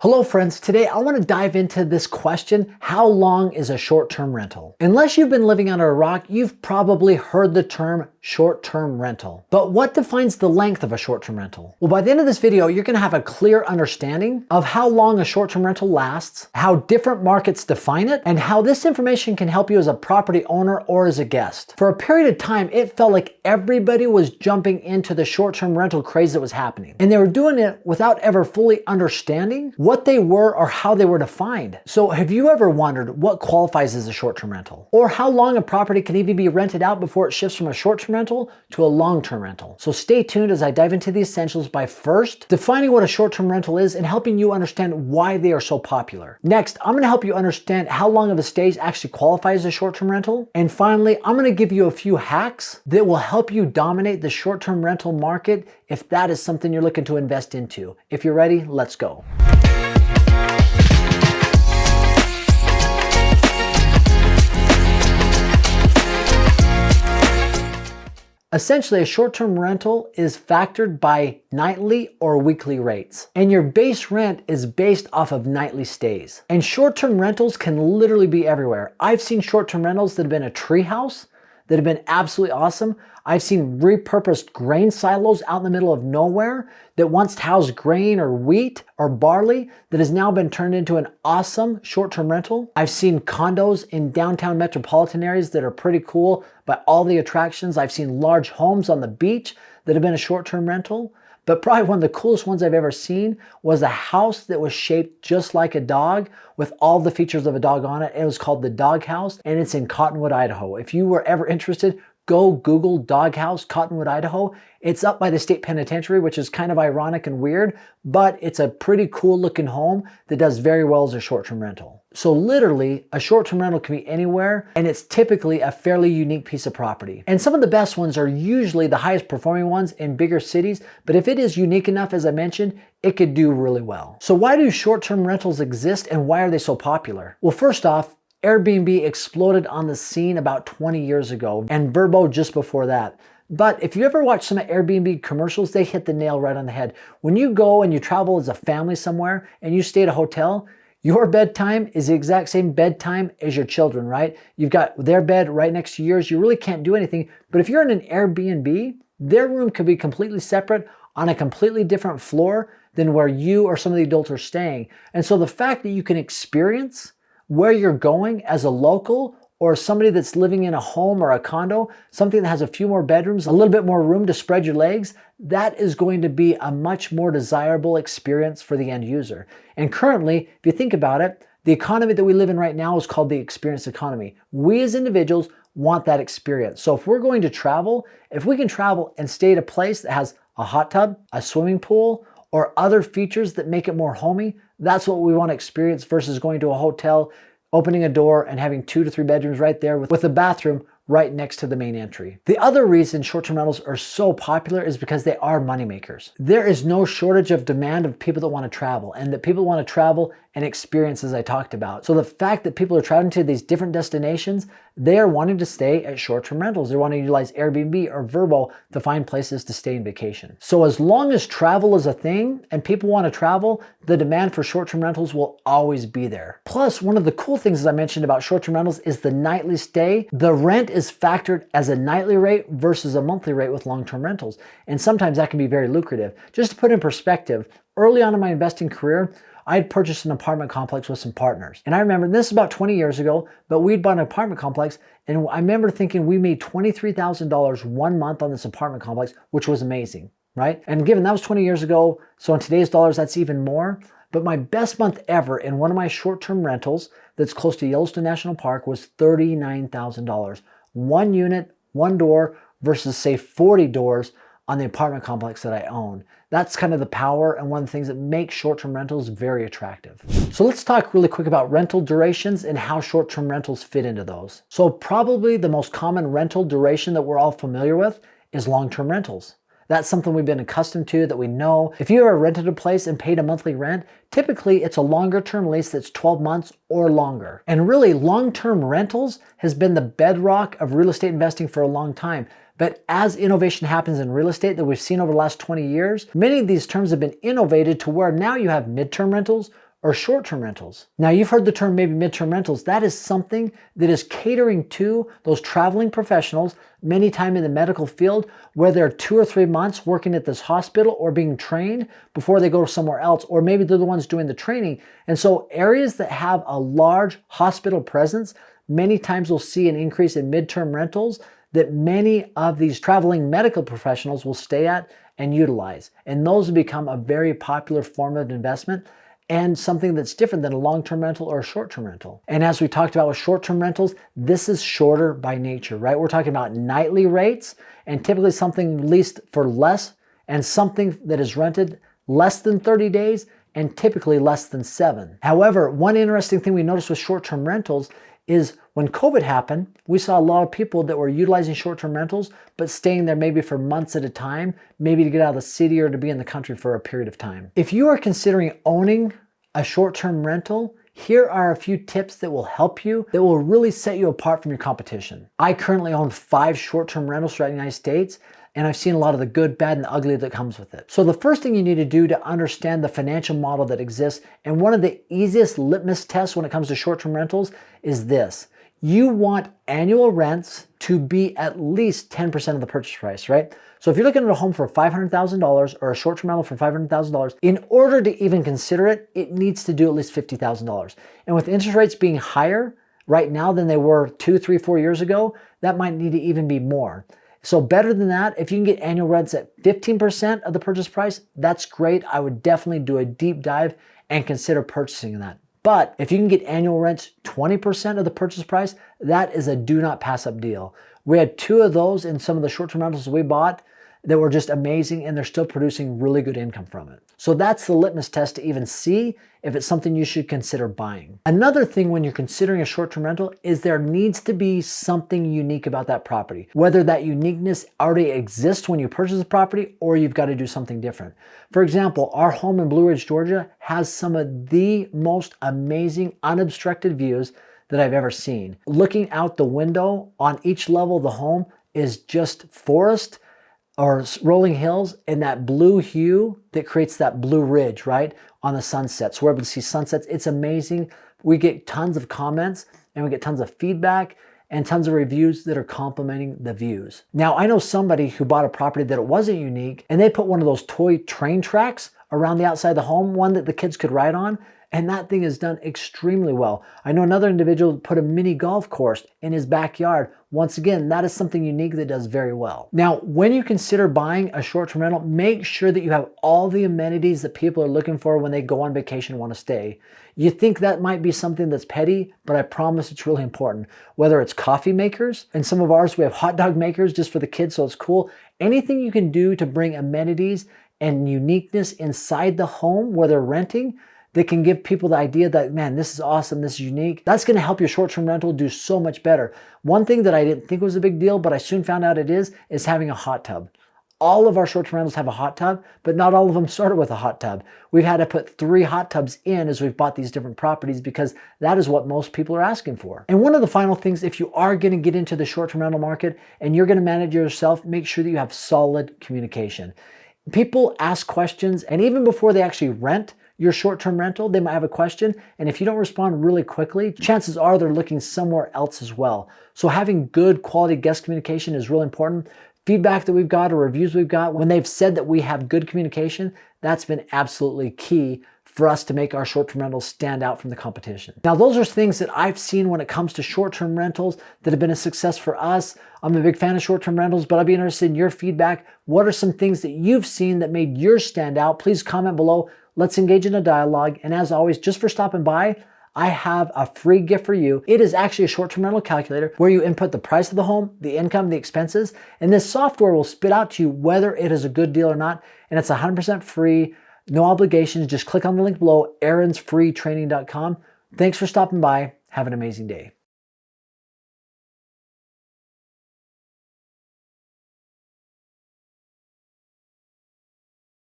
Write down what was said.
Hello friends, today I want to dive into this question, how long is a short-term rental? Unless you've been living under a rock, you've probably heard the term short-term rental. But what defines the length of a short-term rental? Well, by the end of this video, you're going to have a clear understanding of how long a short-term rental lasts, how different markets define it, and how this information can help you as a property owner or as a guest. For a period of time, it felt like everybody was jumping into the short-term rental craze that was happening. And they were doing it without ever fully understanding what they were or how they were defined. So have you ever wondered what qualifies as a short-term rental? Or how long a property can even be rented out before it shifts from a short-term rental to a long-term rental? So stay tuned as I dive into the essentials by first defining what a short-term rental is and helping you understand why they are so popular. Next, I'm going to help you understand how long of a stay actually qualifies as a short-term rental. And finally, I'm going to give you a few hacks that will help you dominate the short-term rental market if that is something you're looking to invest into. If you're ready, let's go. Essentially, a short-term rental is factored by nightly or weekly rates, and your base rent is based off of nightly stays. And short-term rentals can literally be everywhere. I've seen short-term rentals that have been a tree house that have been absolutely awesome. I've seen repurposed grain silos out in the middle of nowhere that once housed grain or wheat or barley that has now been turned into an awesome short-term rental. I've seen condos in downtown metropolitan areas that are pretty cool by all the attractions. I've seen large homes on the beach that have been a short-term rental. But probably one of the coolest ones I've ever seen was a house that was shaped just like a dog with all the features of a dog on it. It was called the Dog House, and it's in Cottonwood, Idaho. If you were ever interested, go Google Dog House, Cottonwood, Idaho. It's up by the state penitentiary, which is kind of ironic and weird, but it's a pretty cool looking home that does very well as a short-term rental. So literally, a short-term rental can be anywhere, and it's typically a fairly unique piece of property. And some of the best ones are usually the highest performing ones in bigger cities, but if it is unique enough, as I mentioned, it could do really well. So why do short-term rentals exist and why are they so popular? Well, first off, Airbnb exploded on the scene about 20 years ago, and Vrbo just before that. But if you ever watch some of Airbnb commercials, they hit the nail right on the head. When you go and you travel as a family somewhere and you stay at a hotel, your bedtime is the exact same bedtime as your children, right? You've got their bed right next to yours. You really can't do anything. But if you're in an Airbnb, their room could be completely separate on a completely different floor than where you or some of the adults are staying. And so the fact that you can experience where you're going as a local or somebody that's living in a home or a condo, something that has a few more bedrooms, a little bit more room to spread your legs, that is going to be a much more desirable experience for the end user. And currently, if you think about it, the economy that we live in right now is called the experience economy. We as individuals want that experience. So if we're going to travel, if we can travel and stay at a place that has a hot tub, a swimming pool, or other features that make it more homey, that's what we want to experience versus going to a hotel, opening a door and having 2 to 3 bedrooms right there with a bathroom right next to the main entry. The other reason short-term rentals are so popular is because they are moneymakers. There is no shortage of demand of people that want to travel and that people want to travel and experience, as I talked about. So the fact that people are traveling to these different destinations, they are wanting to stay at short-term rentals. They're wanting to utilize Airbnb or Vrbo to find places to stay and vacation. So as long as travel is a thing and people want to travel, the demand for short-term rentals will always be there. Plus, one of the cool things, as I mentioned about short-term rentals, is the nightly stay. The rent is factored as a nightly rate versus a monthly rate with long-term rentals. And sometimes that can be very lucrative. Just to put in perspective, early on in my investing career, I had purchased an apartment complex with some partners. And I remember, this is about 20 years ago, but we'd bought an apartment complex, and I remember thinking we made $23,000 one month on this apartment complex, which was amazing, right? And given that was 20 years ago, so in today's dollars, that's even more. But my best month ever in one of my short-term rentals that's close to Yellowstone National Park was $39,000. One unit, one door versus say 40 doors on the apartment complex that I own. That's kind of the power and one of the things that makes short-term rentals very attractive. So let's talk really quick about rental durations and how short-term rentals fit into those. So probably the most common rental duration that we're all familiar with is long-term rentals. That's something we've been accustomed to, that we know. If you ever rented a place and paid a monthly rent, typically it's a longer term lease that's 12 months or longer. And really, long-term rentals has been the bedrock of real estate investing for a long time. But as innovation happens in real estate that we've seen over the last 20 years, many of these terms have been innovated to where now you have midterm rentals or short-term rentals. Now, you've heard the term maybe midterm rentals. That is something that is catering to those traveling professionals, many times in the medical field, where they're 2 or 3 months working at this hospital or being trained before they go somewhere else, or maybe they're the ones doing the training. And so areas that have a large hospital presence, many times we'll see an increase in midterm rentals that many of these traveling medical professionals will stay at and utilize. And those have become a very popular form of investment and something that's different than a long-term rental or a short-term rental. And as we talked about with short-term rentals, this is shorter by nature, right? We're talking about nightly rates and typically something leased for less and something that is rented less than 30 days and typically less than 7. However, one interesting thing we noticed with short-term rentals is when COVID happened, we saw a lot of people that were utilizing short-term rentals, but staying there maybe for months at a time, maybe to get out of the city or to be in the country for a period of time. If you are considering owning a short-term rental, here are a few tips that will help you, that will really set you apart from your competition. I currently own 5 short-term rentals throughout the United States, and I've seen a lot of the good, bad, and the ugly that comes with it. So the first thing you need to do to understand the financial model that exists, and one of the easiest litmus tests when it comes to short-term rentals is this. You want annual rents to be at least 10% of the purchase price, right? So if you're looking at a home for $500,000 or a short-term rental for $500,000, in order to even consider it, it needs to do at least $50,000. And with interest rates being higher right now than they were 2, 3, 4 years ago, that might need to even be more. So better than that, if you can get annual rents at 15% of the purchase price, that's great. I would definitely do a deep dive and consider purchasing that. But if you can get annual rents 20% of the purchase price, that is a do not pass up deal. We had 2 of those in some of the short-term rentals we bought that were just amazing, and they're still producing really good income from it. So that's the litmus test to even see if it's something you should consider buying. Another thing when you're considering a short-term rental is there needs to be something unique about that property. Whether that uniqueness already exists when you purchase the property or you've got to do something different. For example, our home in Blue Ridge, Georgia has some of the most amazing unobstructed views that I've ever seen. Looking out the window on each level of the home is just forest or rolling hills and that blue hue that creates that blue ridge, right, on the sunset. So we're able to see sunsets. It's amazing. We get tons of comments and we get tons of feedback and tons of reviews that are complimenting the views. Now, I know somebody who bought a property that it wasn't unique, and they put one of those toy train tracks around the outside of the home, one that the kids could ride on, and that thing is done extremely well. I know another individual put a mini golf course in his backyard. Once again, that is something unique that does very well. Now, when you consider buying a short-term rental, make sure that you have all the amenities that people are looking for when they go on vacation and want to stay. You think that might be something that's petty, but I promise it's really important. Whether it's coffee makers, and some of ours, we have hot dog makers just for the kids, so it's cool. Anything you can do to bring amenities and uniqueness inside the home where they're renting that can give people the idea that, man, this is awesome, this is unique. That's gonna help your short-term rental do so much better. One thing that I didn't think was a big deal, but I soon found out it is having a hot tub. All of our short-term rentals have a hot tub, but not all of them started with a hot tub. We've had to put 3 hot tubs in as we've bought these different properties because that is what most people are asking for. And one of the final things, if you are gonna get into the short-term rental market and you're gonna manage it yourself, make sure that you have solid communication. People ask questions, and even before they actually rent your short-term rental, they might have a question, and if you don't respond really quickly, chances are they're looking somewhere else as well. So having good quality guest communication is really important. Feedback that we've got or reviews we've got, when they've said that we have good communication, that's been absolutely key for us to make our short-term rentals stand out from the competition. Now, those are things that I've seen when it comes to short-term rentals that have been a success for us. I'm a big fan of short-term rentals, but I'd be interested in your feedback. What are some things that you've seen that made yours stand out? Please comment below. Let's engage in a dialogue. And as always, just for stopping by, I have a free gift for you. It is actually a short-term rental calculator where you input the price of the home, the income, the expenses, and this software will spit out to you whether it is a good deal or not. And it's 100% free, no obligations. Just click on the link below, aaronsfreetraining.com. Thanks for stopping by. Have an amazing day.